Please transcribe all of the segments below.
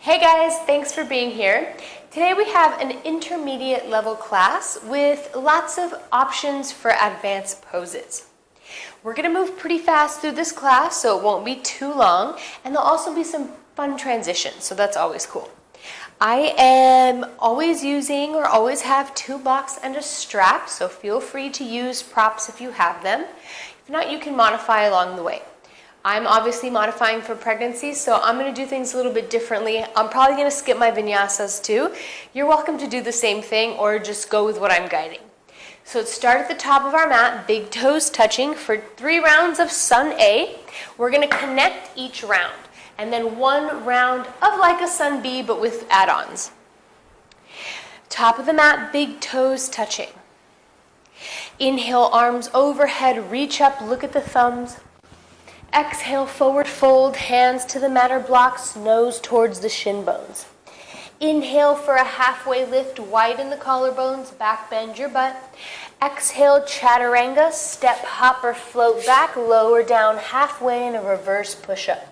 Hey guys, thanks for being here. Today we have an intermediate level class with lots of options for advanced poses. We're going to move pretty fast through this class, so it won't be too long, and there'll also be some fun transitions, so that's always cool. I am always using or always have 2 blocks and a strap, so feel free to use props if you have them. If not, you can modify along the way. I'm obviously modifying for pregnancy, so I'm going to do things a little bit differently. I'm probably going to skip my vinyasas too. You're welcome to do the same thing or just go with what I'm guiding. So let's start at the top of our mat, big toes touching for 3 rounds of Sun A. We're going to connect each round, and then 1 round of like a Sun B, but with add-ons. Top of the mat, big toes touching. Inhale, arms overhead, reach up, look at the thumbs. Exhale, forward fold, hands to the mat or blocks, nose towards the shin bones. Inhale for a halfway lift, widen the collarbones, back bend your butt. Exhale, Chaturanga, step, hop or float back, lower down halfway in a reverse push-up.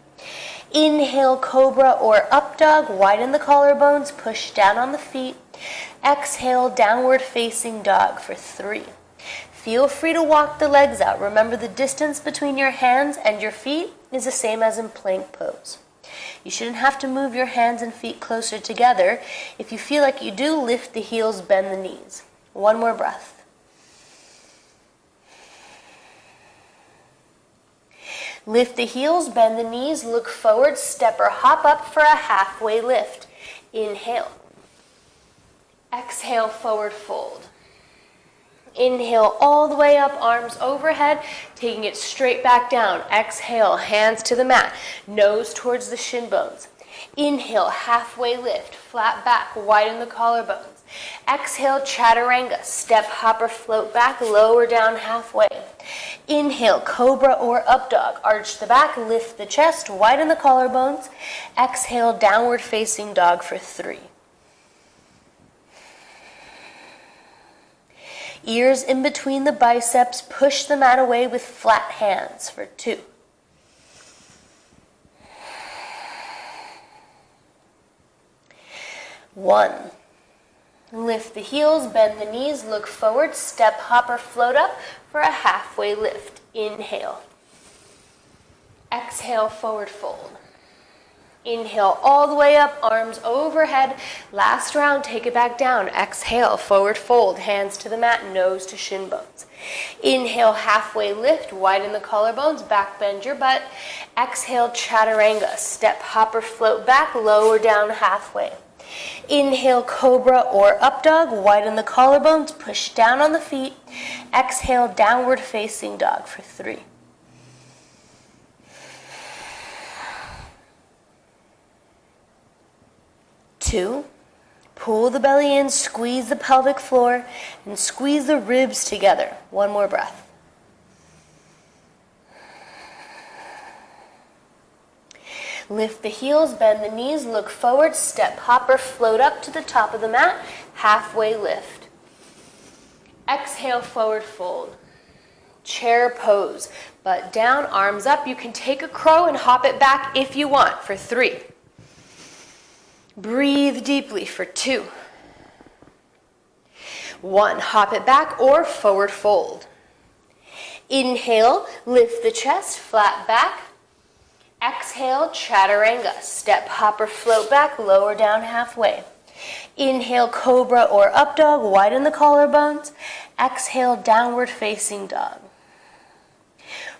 Inhale, Cobra or Up Dog, widen the collarbones, push down on the feet. Exhale, Downward Facing Dog for 3. Feel free to walk the legs out. Remember, the distance between your hands and your feet is the same as in plank pose. You shouldn't have to move your hands and feet closer together. If you feel like you do, lift the heels, bend the knees. 1 more breath. Lift the heels, bend the knees, look forward, step or hop up for a halfway lift. Inhale. Exhale, forward fold. Inhale all the way up, arms overhead, taking it straight back down. Exhale, hands to the mat, nose towards the shin bones. Inhale, halfway lift, flat back, widen the collarbones. Exhale, Chaturanga, step, hop or float back, lower down halfway. Inhale, Cobra or Up Dog, arch the back, lift the chest, widen the collarbones. Exhale, Downward Facing Dog for 3. Ears in between the biceps, push the mat away with flat hands for 2. 1. Lift the heels, bend the knees, look forward, step, hop or float up for a halfway lift. Inhale. Exhale, forward fold. Inhale all the way up, arms overhead. Last round, take it back down. Exhale, forward fold, hands to the mat, nose to shin bones. Inhale, halfway lift, widen the collarbones, back bend your butt. Exhale, Chaturanga, step, hop or float back, lower down halfway. Inhale, Cobra or Up Dog, widen the collarbones, push down on the feet. Exhale, Downward Facing Dog for 3. 2, pull the belly in, squeeze the pelvic floor, and squeeze the ribs together. 1 more breath. Lift the heels, bend the knees, look forward, step, hop or float up to the top of the mat, halfway lift. Exhale, forward fold. Chair pose, butt down, arms up. You can take a crow and hop it back if you want for 3. Breathe deeply for 2. 1, hop it back or forward fold. Inhale, lift the chest, flat back. Exhale, Chaturanga, step, hop or float back, lower down halfway. Inhale, Cobra or Up Dog, widen the collarbones. Exhale, Downward Facing Dog.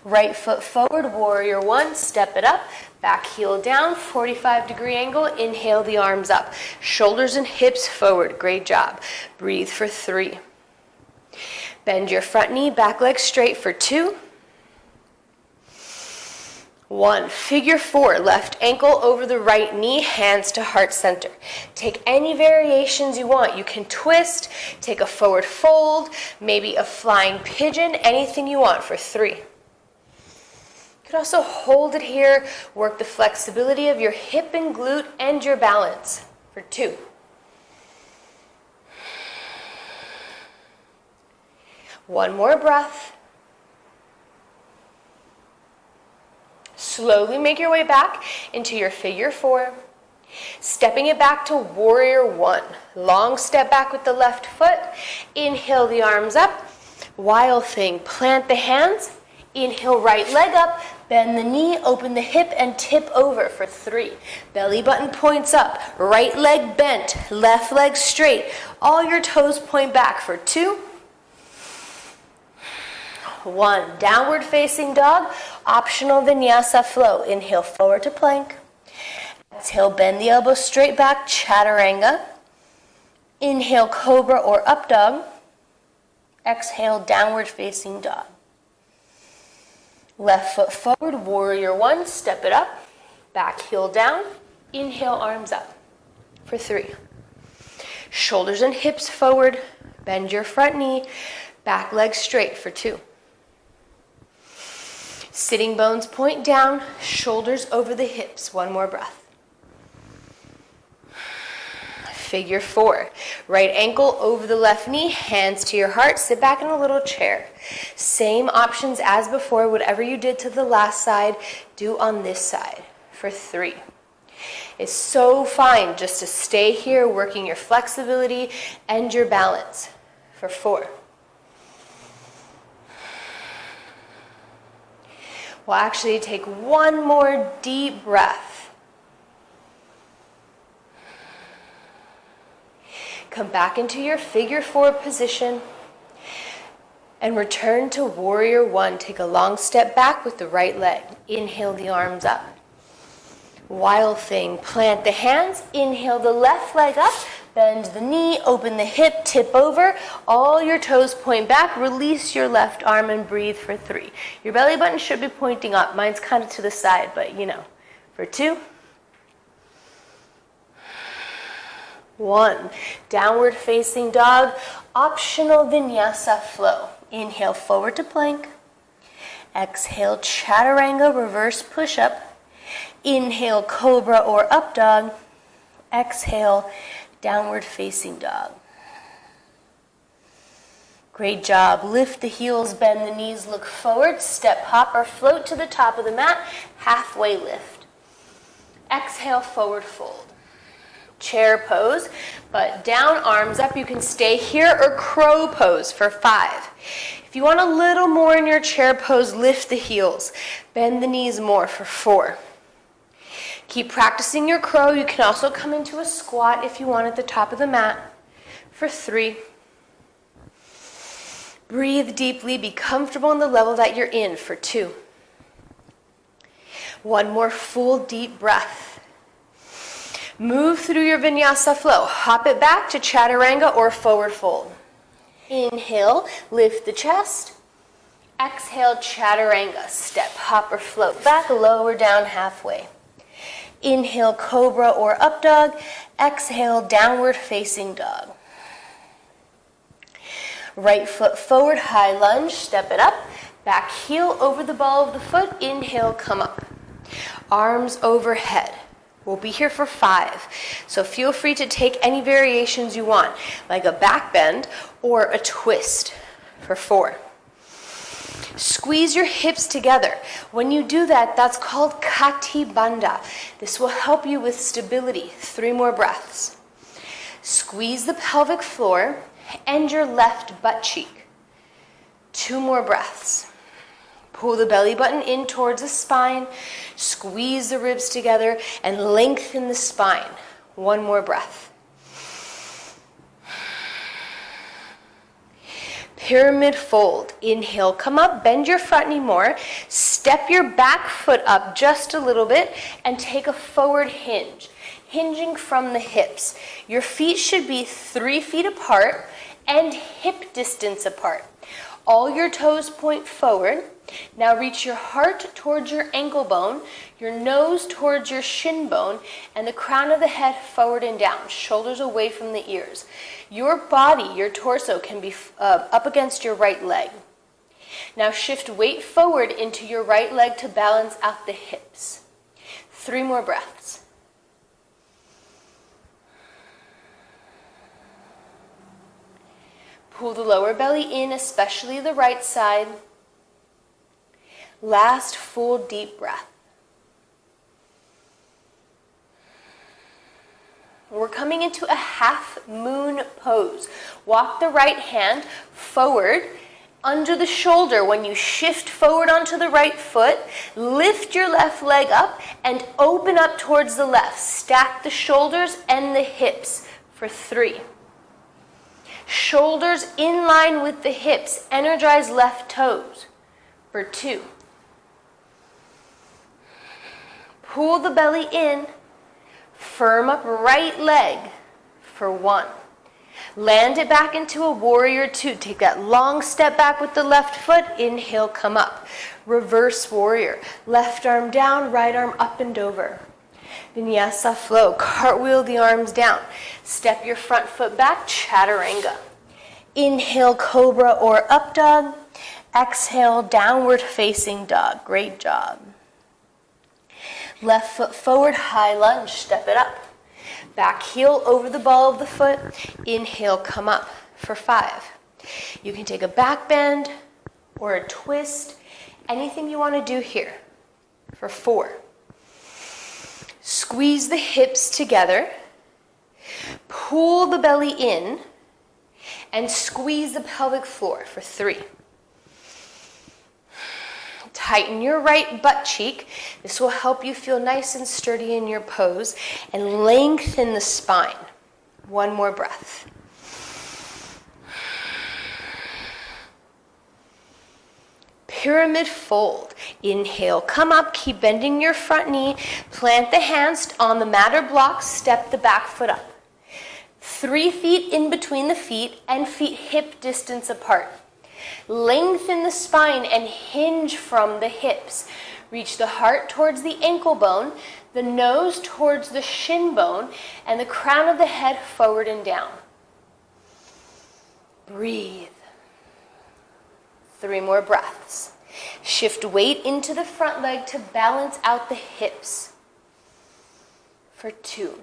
Right foot forward, Warrior 1, step it up. Back heel down, 45-degree angle. Inhale the arms up. Shoulders and hips forward. Great job. Breathe for 3. Bend your front knee, back leg straight for 2. 1. Figure 4. Left ankle over the right knee, hands to heart center. Take any variations you want. You can twist, take a forward fold, maybe a flying pigeon, anything you want for 3. You can also hold it here, work the flexibility of your hip and glute and your balance for 2. 1 more breath. Slowly make your way back into your figure 4. Stepping it back to warrior one. Long step back with the left foot. Inhale the arms up. Wild thing, plant the hands. Inhale, right leg up. Bend the knee, open the hip, and tip over for 3. Belly button points up. Right leg bent, left leg straight. All your toes point back for 2. 1. Downward facing dog. Optional vinyasa flow. Inhale, forward to plank. Exhale, bend the elbows straight back, Chaturanga. Inhale, cobra or up dog. Exhale, downward facing dog. Left foot forward, warrior one, step it up. Back heel down, inhale, arms up for 3. Shoulders and hips forward, bend your front knee, back leg straight for 2. Sitting bones point down, shoulders over the hips, 1 more breath. Figure 4. Right ankle over the left knee, hands to your heart, sit back in a little chair. Same options as before, whatever you did to the last side, do on this side for 3. It's so fine just to stay here, working your flexibility and your balance for 4. We'll actually take 1 more deep breath. Come back into your figure 4 position and return to warrior one. Take a long step back with the right leg. Inhale the arms up. Wild thing, plant the hands. Inhale the left leg up. Bend the knee, open the hip, tip over. All your toes point back. Release your left arm and breathe for 3. Your belly button should be pointing up. Mine's kind of to the side, but you know, for 2. 1. Downward facing dog, optional vinyasa flow. Inhale, forward to plank. Exhale, Chaturanga, reverse push-up. Inhale, cobra or up dog. Exhale, downward facing dog. Great job. Lift the heels, bend the knees, look forward, step, hop, or float to the top of the mat, halfway lift. Exhale, forward fold. Chair pose, but down, arms up. You can stay here or crow pose for 5. If you want a little more in your chair pose, lift the heels. Bend the knees more for 4. Keep practicing your crow. You can also come into a squat if you want at the top of the mat for 3. Breathe deeply. Be comfortable in the level that you're in for 2. 1 more full deep breath. Move through your vinyasa flow. Hop it back to Chaturanga or forward fold. Inhale, lift the chest. Exhale, Chaturanga. Step, hop, or float back, lower down halfway. Inhale, cobra or up dog. Exhale, downward facing dog. Right foot forward, high lunge, step it up. Back heel over the ball of the foot. Inhale, come up. Arms overhead. We'll be here for 5, so feel free to take any variations you want, like a back bend or a twist for 4. Squeeze your hips together. When you do that, that's called Kati Bandha. This will help you with stability. 3 more breaths. Squeeze the pelvic floor and your left butt cheek. 2 more breaths. Pull the belly button in towards the spine, squeeze the ribs together, and lengthen the spine. 1 more breath. Pyramid fold. Inhale, come up, bend your front knee more, step your back foot up just a little bit, and take a forward hinge, hinging from the hips. Your feet should be 3 feet apart and hip distance apart. All your toes point forward. Now reach your heart towards your ankle bone, your nose towards your shin bone, and the crown of the head forward and down, shoulders away from the ears. Your body, your torso, can be up against your right leg. Now shift weight forward into your right leg to balance out the hips. 3 more breaths. Pull the lower belly in, especially the right side. Last full deep breath. We're coming into a half moon pose. Walk the right hand forward under the shoulder. When you shift forward onto the right foot, lift your left leg up and open up towards the left. Stack the shoulders and the hips for 3. Shoulders in line with the hips. Energize left toes for 2. Pull the belly in. Firm up right leg for 1. Land it back into a warrior 2. Take that long step back with the left foot. Inhale, come up. Reverse warrior. Left arm down, right arm up and over. Vinyasa flow. Cartwheel the arms down. Step your front foot back. Chaturanga. Inhale, cobra or up dog. Exhale, downward facing dog. Great job. Left foot forward, high lunge. Step it up. Back heel over the ball of the foot. Inhale, come up for 5. You can take a back bend or a twist. Anything you want to do here for 4. Squeeze the hips together. Pull the belly in and squeeze the pelvic floor for 3. Tighten your right butt cheek. This will help you feel nice and sturdy in your pose and lengthen the spine. 1 more breath. Pyramid fold. Inhale, come up, keep bending your front knee. Plant the hands on the mat or block, step the back foot up. 3 feet in between the feet and feet hip distance apart. Lengthen the spine and hinge from the hips. Reach the heart towards the ankle bone, the nose towards the shin bone, and the crown of the head forward and down. Breathe. 3 more breaths. Shift weight into the front leg to balance out the hips for 2.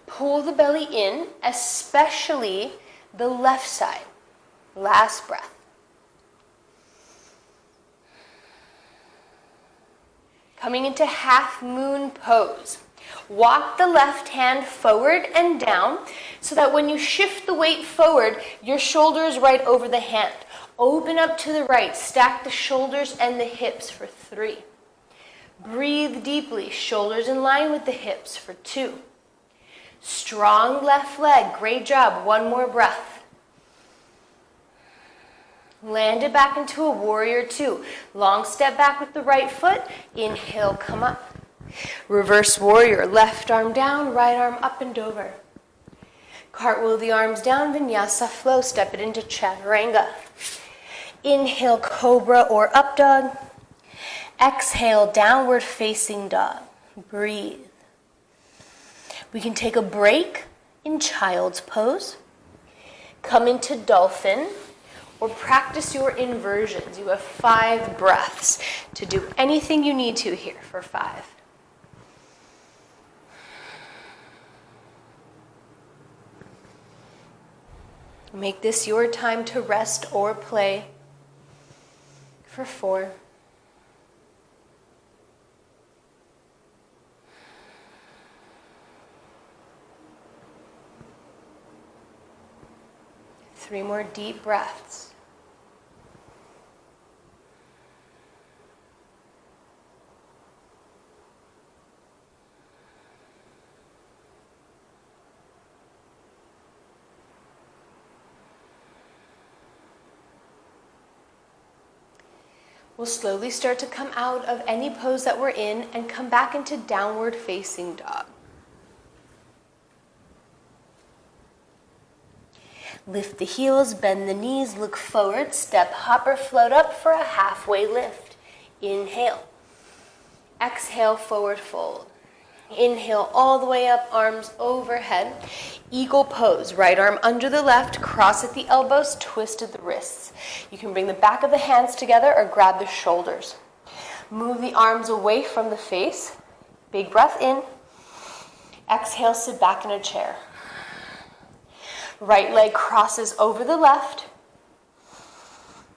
Pull the belly in, especially the left side. Last breath. Coming into half moon pose. Walk the left hand forward and down so that when you shift the weight forward, your shoulder is right over the hand. Open up to the right. Stack the shoulders and the hips for 3. Breathe deeply. Shoulders in line with the hips for 2. Strong left leg. Great job. 1 more breath. Land it back into a warrior 2. Long step back with the right foot. Inhale, come up. Reverse warrior. Left arm down, right arm up and over. Cartwheel the arms down. Vinyasa flow. Step it into Chaturanga. Inhale, cobra or up dog. Exhale, downward facing dog. Breathe. We can take a break in child's pose. Come into dolphin. Or practice your inversions. You have 5 breaths to do anything you need to here for 5. Make this your time to rest or play for 4. 3 more deep breaths. We'll slowly start to come out of any pose that we're in and come back into downward facing dog. Lift the heels, bend the knees, look forward, step, hop or float up for a halfway lift. Inhale. Exhale, forward fold. Inhale all the way up, arms overhead. Eagle pose, right arm under the left, cross at the elbows, twist at the wrists. You can bring the back of the hands together or grab the shoulders. Move the arms away from the face. Big breath in. Exhale, sit back in a chair. Right leg crosses over the left.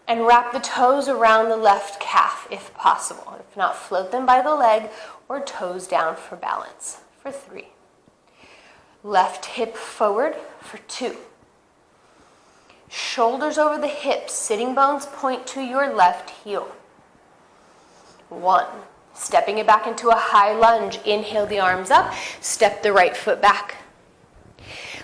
And wrap the toes around the left calf if possible. If not, float them by the leg or toes down for balance for 3. Left hip forward for 2. Shoulders over the hips, sitting bones point to your left heel. 1. Stepping it back into a high lunge. Inhale the arms up, step the right foot back.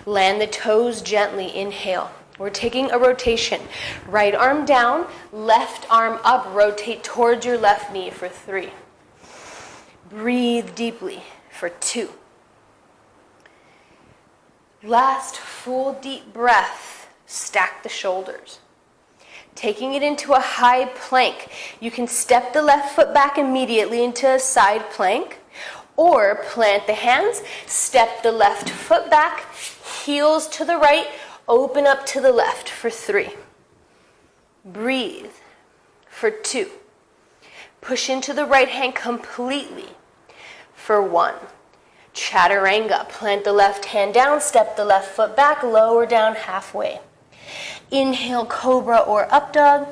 Land the toes gently, inhale. We're taking a rotation. Right arm down, left arm up, rotate towards your left knee for 3. Breathe deeply for 2. Last full deep breath. Stack the shoulders. Taking it into a high plank. You can step the left foot back immediately into a side plank, or plant the hands, step the left foot back, heels to the right, open up to the left for 3. Breathe for 2. Push into the right hand completely for 1. Chaturanga. Plant the left hand down, step the left foot back, lower down halfway. Inhale, cobra or up dog.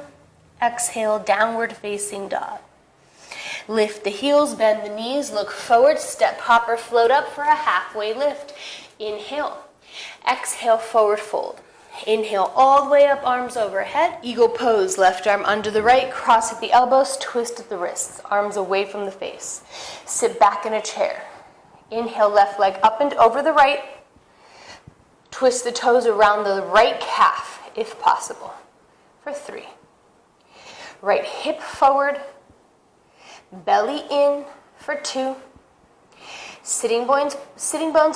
Exhale, downward facing dog. Lift the heels, bend the knees, look forward, step, hop or float up for a halfway lift. Inhale. Exhale, forward fold. Inhale all the way up, arms overhead. Eagle pose, left arm under the right, cross at the elbows, twist at the wrists, arms away from the face. Sit back in a chair. Inhale, left leg up and over the right. Twist the toes around the right calf, if possible, for 3. Right hip forward, belly in for 2. Sitting bones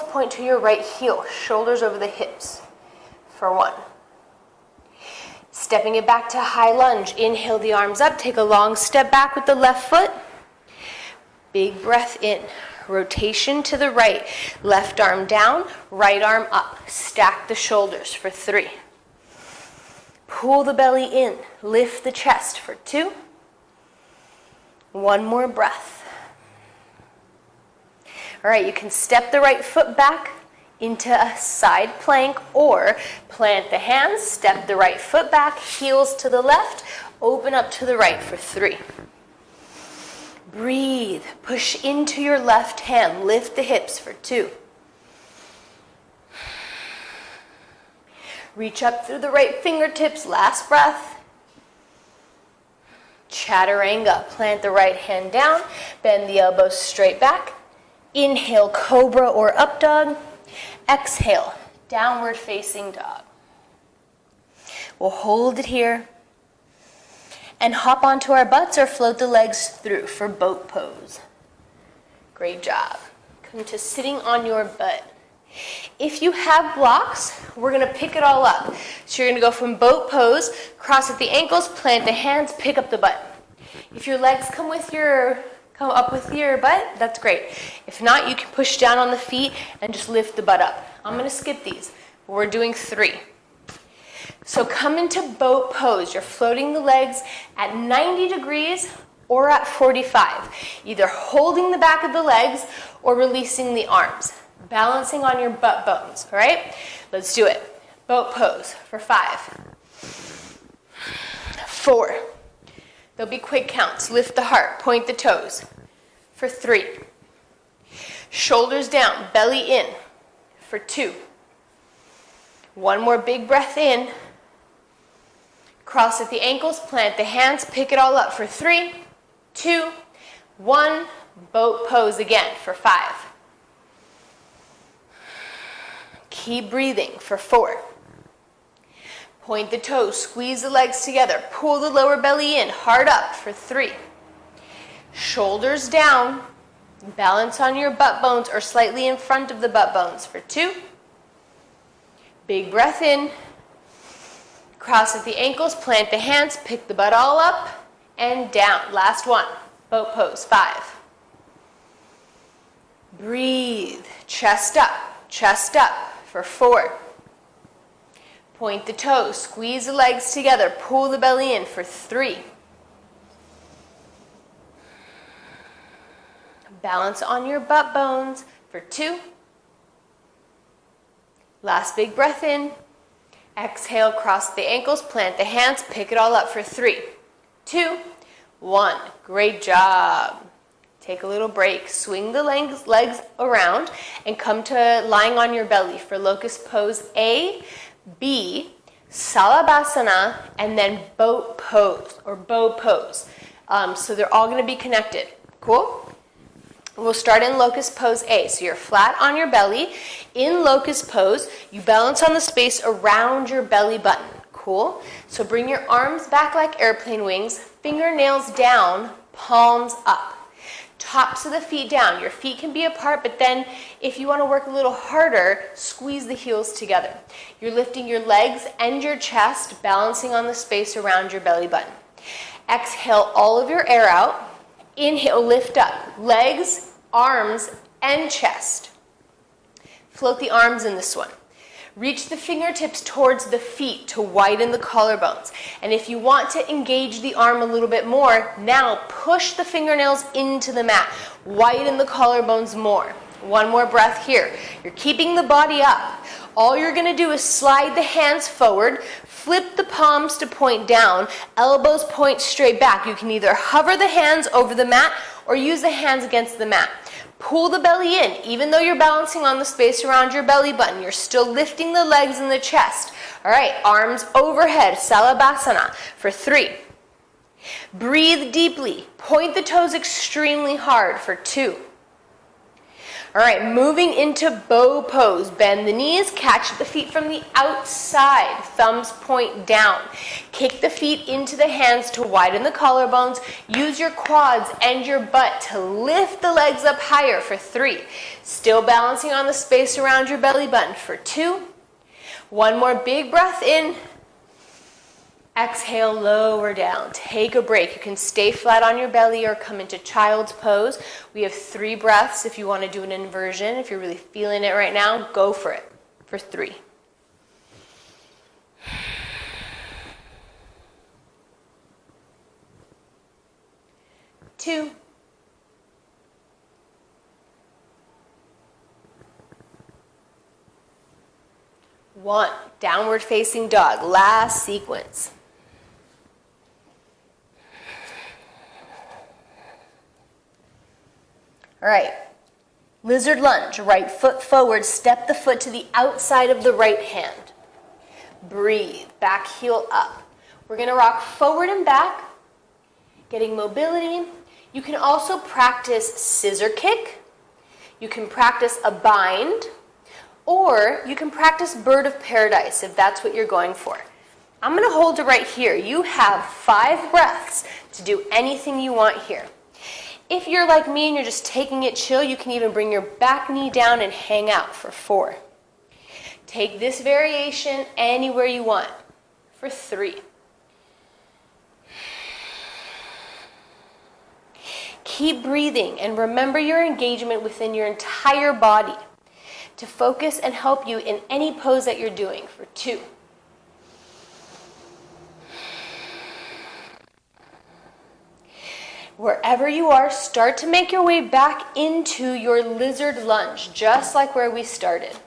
point to your right heel, shoulders over the hips for 1. Stepping it back to high lunge. Inhale the arms up, take a long step back with the left foot. Big breath in. Rotation to the right. Left arm down, right arm up. Stack the shoulders for 3. Pull the belly in. Lift the chest for 2. 1 more breath. All right, you can step the right foot back into a side plank or plant the hands, step the right foot back, heels to the left, open up to the right for 3. Breathe. Push into your left hand. Lift the hips for 2. Reach up through the right fingertips. Last breath. Chaturanga. Plant the right hand down. Bend the elbows straight back. Inhale, cobra or up dog. Exhale, downward facing dog. We'll hold it here and hop onto our butts or float the legs through for boat pose. Great job. Come to sitting on your butt. If you have blocks, we're gonna pick it all up. So you're gonna go from boat pose, cross at the ankles, plant the hands, pick up the butt. If your legs come up with your butt, that's great. If not, you can push down on the feet and just lift the butt up. I'm gonna skip these. We're doing 3. So come into boat pose. You're floating the legs at 90 degrees or at 45, either holding the back of the legs or releasing the arms, balancing on your butt bones, all right? Let's do it. Boat pose for 5, 4. There'll be quick counts. Lift the heart, point the toes for 3. Shoulders down, belly in for 2. 1 more big breath in. Cross at the ankles, plant the hands, pick it all up for 3, 2, 1. Boat pose again for 5. Keep breathing for 4. Point the toes, squeeze the legs together, pull the lower belly in, heart up for 3. Shoulders down, balance on your butt bones or slightly in front of the butt bones for 2. Big breath in. Cross at the ankles, plant the hands, pick the butt all up and down. Last one, boat pose, 5. Breathe, chest up for 4. Point the toes, squeeze the legs together, pull the belly in for 3. Balance on your butt bones for 2. Last big breath in. Exhale, cross the ankles, plant the hands, pick it all up for 3, 2, 1. Great job. Take a little break, swing the legs around, and come to lying on your belly for Locust Pose A, B, Shavasana, and then boat pose or bow pose. So they're all going to be connected. Cool? We'll start in Locust Pose A. So you're flat on your belly. In Locust Pose, you balance on the space around your belly button. Cool? So bring your arms back like airplane wings, fingernails down, palms up. Tops of the feet down. Your feet can be apart, but then if you want to work a little harder, squeeze the heels together. You're lifting your legs and your chest, balancing on the space around your belly button. Exhale all of your air out. Inhale, lift up. Legs, arms, and chest. Float the arms in this one. Reach the fingertips towards the feet to widen the collarbones. And if you want to engage the arm a little bit more, now push the fingernails into the mat. Widen the collarbones more. One more breath here. You're keeping the body up. All you're going to do is slide the hands forward, flip the palms to point down, elbows point straight back. You can either hover the hands over the mat or use the hands against the mat. Pull the belly in. Even though you're balancing on the space around your belly button, you're still lifting the legs and the chest. All right, arms overhead, Shavasana for 3. Breathe deeply. Point the toes extremely hard for 2. All right, moving into bow pose. Bend the knees, catch the feet from the outside, thumbs point down. Kick the feet into the hands to widen the collarbones. Use your quads and your butt to lift the legs up higher for 3. Still balancing on the space around your belly button for 2. One more big breath in. Exhale, lower down. Take a break. You can stay flat on your belly or come into child's pose. We have 3 breaths. If you want to do an inversion, if you're really feeling it right now, go for it for 3. 2. 1. Downward facing dog. Last sequence. All right, lizard lunge, right foot forward, step the foot to the outside of the right hand. Breathe, back heel up. We're gonna rock forward and back, getting mobility. You can also practice scissor kick. You can practice a bind, or you can practice bird of paradise if that's what you're going for. I'm gonna hold it right here. You have 5 breaths to do anything you want here. If you're like me and you're just taking it chill, you can even bring your back knee down and hang out for 4. Take this variation anywhere you want for 3. Keep breathing and remember your engagement within your entire body to focus and help you in any pose that you're doing for 2. Wherever you are, start to make your way back into your lizard lunge, just like where we started.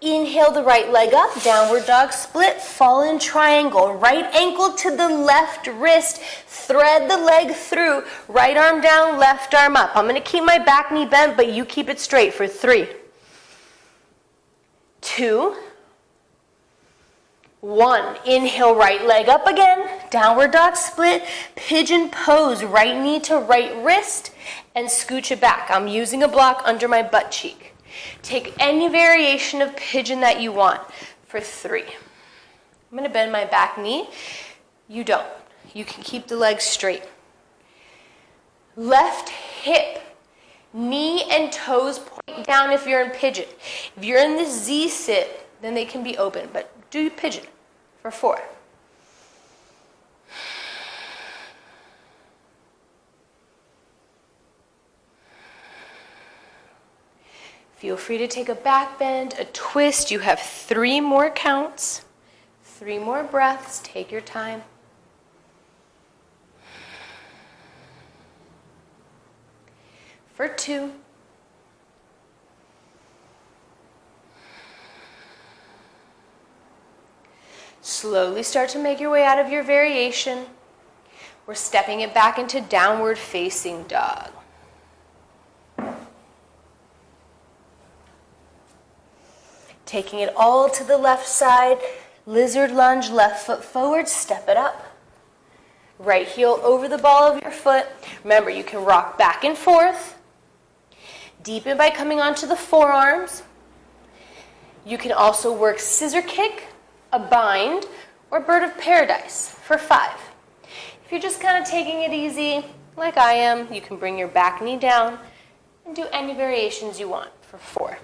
Inhale the right leg up, downward dog split, fallen triangle. Right ankle to the left wrist, thread the leg through, right arm down, left arm up. I'm gonna keep my back knee bent, but you keep it straight for 3, 2, 1. Inhale, right leg up again, downward dog split, pigeon pose, right knee to right wrist, and scooch it back. I'm using a block under my butt cheek. Take any variation of pigeon that you want for 3. I'm gonna bend my back knee. You don't. You can keep the legs straight. Left hip, knee and toes point down if you're in pigeon. If you're in the Z sit, then they can be open, but do pigeon for 4. Feel free to take a back bend, a twist. You have 3 more counts, 3 more breaths. Take your time. For 2. Slowly start to make your way out of your variation. We're stepping it back into downward facing dog. Taking it all to the left side, lizard lunge, left foot forward, step it up. Right heel over the ball of your foot. Remember, you can rock back and forth. Deepen by coming onto the forearms. You can also work scissor kick, a bind, or bird of paradise for 5. If you're just kind of taking it easy, like I am, you can bring your back knee down and do any variations you want for 4.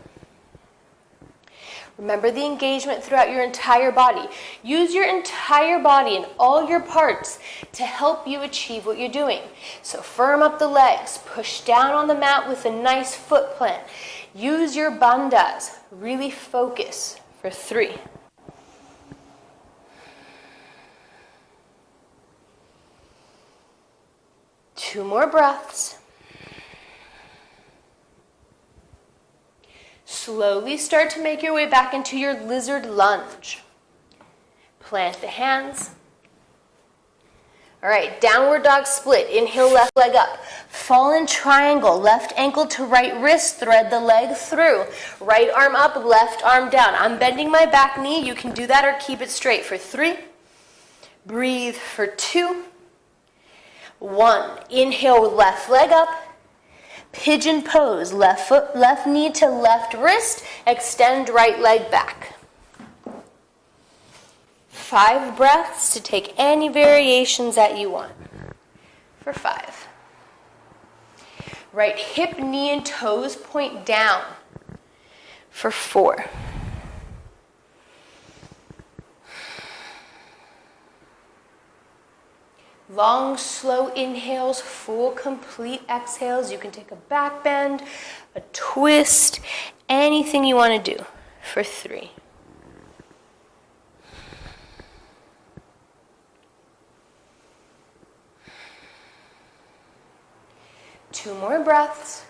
Remember the engagement throughout your entire body. Use your entire body and all your parts to help you achieve what you're doing. So firm up the legs, push down on the mat with a nice foot plant. Use your bandhas. Really focus for 3. Two more breaths. Slowly start to make your way back into your lizard lunge. Plant the hands. All right, downward dog split. Inhale, left leg up. Fallen triangle, left ankle to right wrist, thread the leg through. Right arm up, left arm down. I'm bending my back knee. You can do that or keep it straight for 3. Breathe for 2. 1. Inhale, left leg up. Pigeon pose, left foot, left knee to left wrist, extend right leg back. 5 breaths to take any variations that you want. For 5. Right hip, knee, and toes point down. For 4. Long, slow inhales, full, complete exhales. You can take a back bend, a twist, anything you want to do for 3. Two more breaths.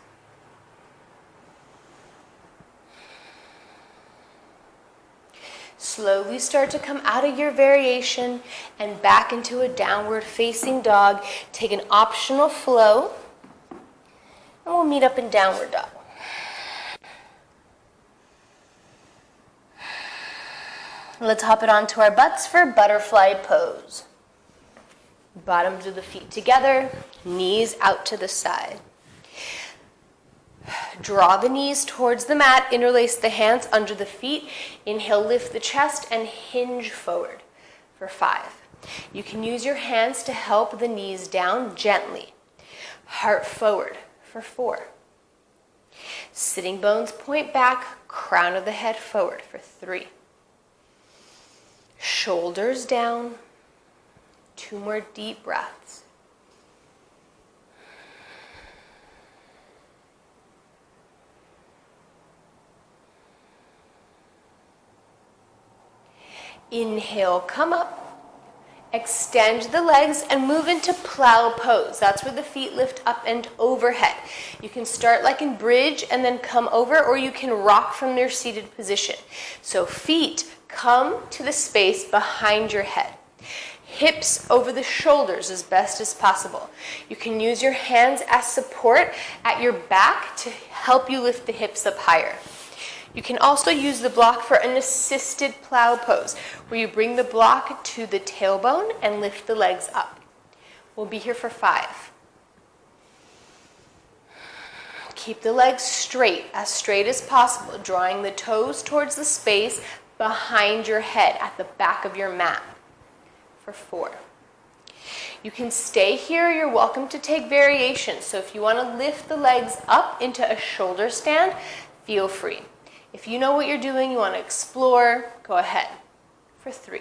Slowly start to come out of your variation and back into a downward facing dog. Take an optional flow and we'll meet up in downward dog. Let's hop it onto our butts for butterfly pose. Bottoms of the feet together, knees out to the side. Draw the knees towards the mat, interlace the hands under the feet. Inhale, lift the chest and hinge forward for 5. You can use your hands to help the knees down gently. Heart forward for 4. Sitting bones point back, crown of the head forward for 3. Shoulders down. 2 more deep breaths. Inhale, come up, extend the legs and move into plow pose. That's where the feet lift up and overhead. You can start like in bridge and then come over, or you can rock from your seated position. So feet come to the space behind your head. Hips over the shoulders as best as possible. You can use your hands as support at your back to help you lift the hips up higher. You can also use the block for an assisted plow pose, where you bring the block to the tailbone and lift the legs up. We'll be here for 5. Keep the legs straight as possible, drawing the toes towards the space behind your head at the back of your mat. For 4. You can stay here. You're welcome to take variations. So if you want to lift the legs up into a shoulder stand, feel free. If you know what you're doing, you want to explore, go ahead. For 3.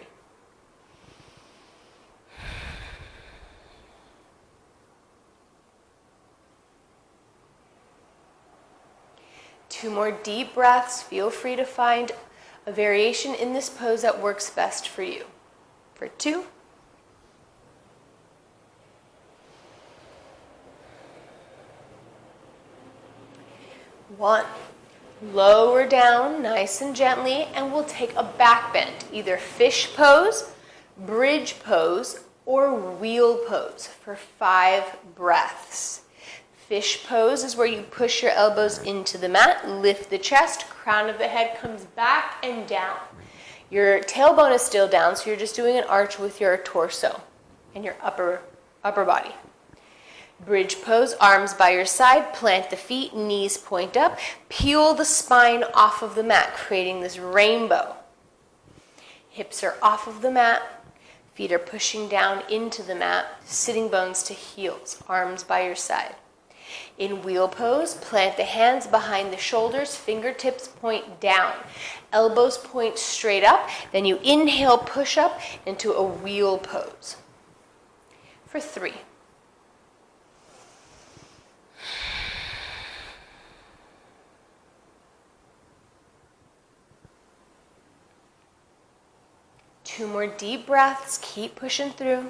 Two more deep breaths. Feel free to find a variation in this pose that works best for you. For 2. 1. Lower down nice and gently, and we'll take a back bend, either fish pose, bridge pose, or wheel pose for 5 breaths. Fish pose is where you push your elbows into the mat, lift the chest, crown of the head comes back and down. Your tailbone is still down, so you're just doing an arch with your torso and your upper body. Bridge pose, arms by your side, plant the feet, knees point up, peel the spine off of the mat, creating this rainbow. Hips are off of the mat, feet are pushing down into the mat, sitting bones to heels, arms by your side. In wheel pose, plant the hands behind the shoulders, fingertips point down, elbows point straight up, then you inhale, push up into a wheel pose. For 3. Two more deep breaths, keep pushing through.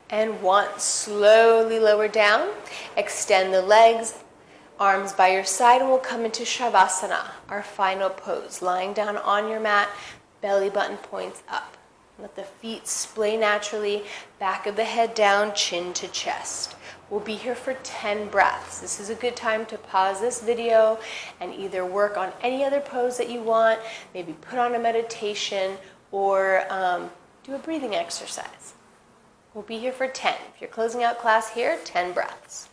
And 1, slowly lower down, extend the legs, arms by your side, and we'll come into Shavasana, our final pose. Lying down on your mat, belly button points up. Let the feet splay naturally, back of the head down, chin to chest. We'll be here for 10 breaths. This is a good time to pause this video and either work on any other pose that you want, maybe put on a meditation, or do a breathing exercise. We'll be here for 10. If you're closing out class here, 10 breaths.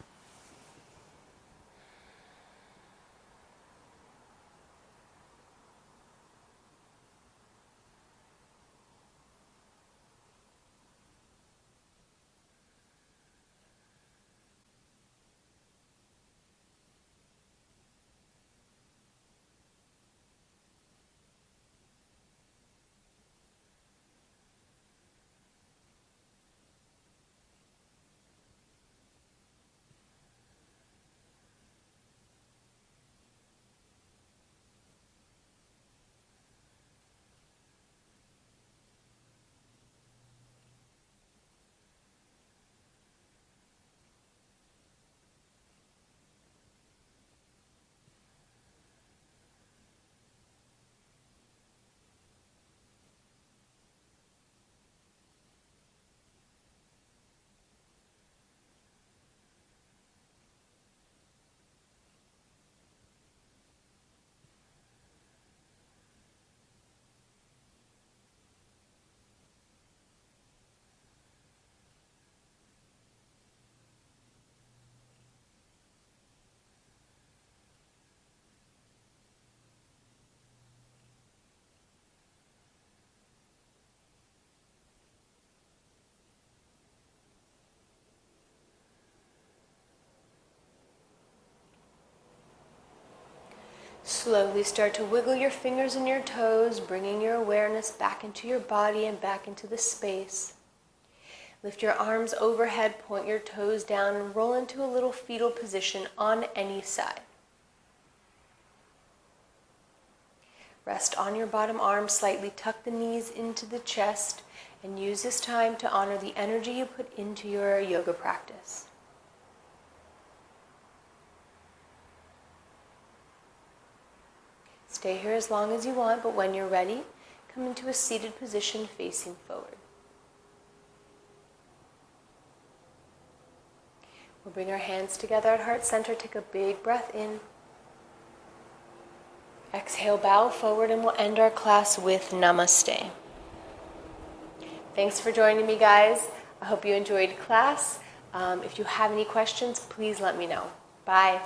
Slowly start to wiggle your fingers and your toes, bringing your awareness back into your body and back into the space. Lift your arms overhead, point your toes down, and roll into a little fetal position on any side. Rest on your bottom arm, slightly tuck the knees into the chest, and use this time to honor the energy you put into your yoga practice. Stay here as long as you want, but when you're ready, come into a seated position facing forward. We'll bring our hands together at heart center, take a big breath in. Exhale, bow forward, and we'll end our class with Namaste. Thanks for joining me, guys. I hope you enjoyed class. If you have any questions, please let me know. Bye.